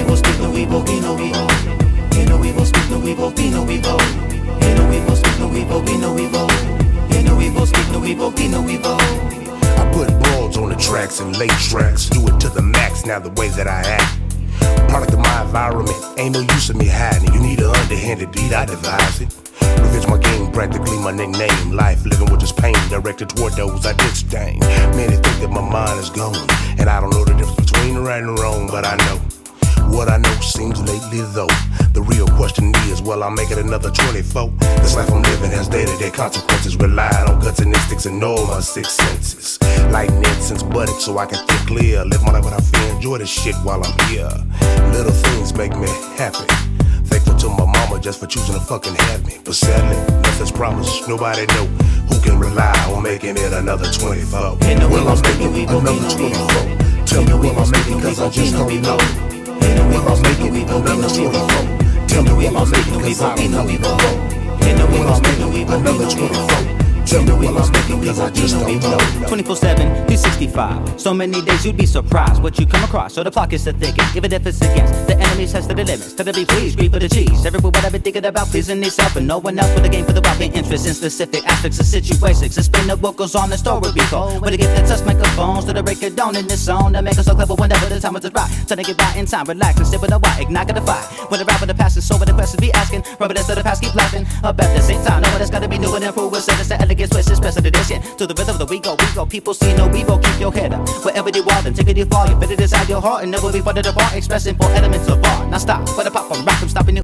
evil, speak no evil, be no evil. Hear no evil, speak no evil, be no evil. Hear no evil, speak no evil, be no evil. Hear no evil, speak no evil, be no evil. I put broads on the tracks and late tracks. Do it to the max now the way that I act. Product of my environment, ain't no use of me hiding. You need an underhanded beat, I devise it. Revenge my game, practically my nickname. Life living with this pain, directed toward those I disdain. Many think that my mind is gone, and I don't know the difference between right and wrong, but I know what I know seems lately though. The real question is, will I make it another 24? This life I'm living has day-to-day consequences. Relying on guts and instincts and all my six senses. Lighting incense budding so I can think clear. Live my life without fear, enjoy this shit while I'm here. Little things make me happy. Thankful to my mama just for choosing to fucking have me. But sadly, nothing's promised, nobody know who can rely on making it another 24. Will I make it another 24? Tell me will I make it cause I just don't know. Will I make it another 24? Tell me will I make it cause I don't know. Will I make it another 24? Tell me will I make it cause I just don't know. 24/7, 365. So many days you'd be surprised what you come across. So the clock is the thickest, even if it's against the enemy's has to the limits. To be pleased, greed for the cheese. Everywhere what I've been thinking about pleasing themselves and no one else for the game for the wealthy interest in specific aspects of situations. Explain the what goes on the story be told. With a gift that touch microphones to the break it down in this zone that make us so clever whenever the time is right. Trying to get by in time, relax and sit with a white, ignite the fire. When the rap of the past is so many questions be asking. Rubber dance of the past keep laughing. Up at the same time, know what it's gotta be new and improved. With the elegance, twist, it's best of the dish. To the rhythm of the we go. People see no evil, keep your head up. Wherever you are, then take it you fall. You better decide your heart and never be part of the bar. Expressing 4 elements of art. Now stop, for the pop from rap, I'm stopping you.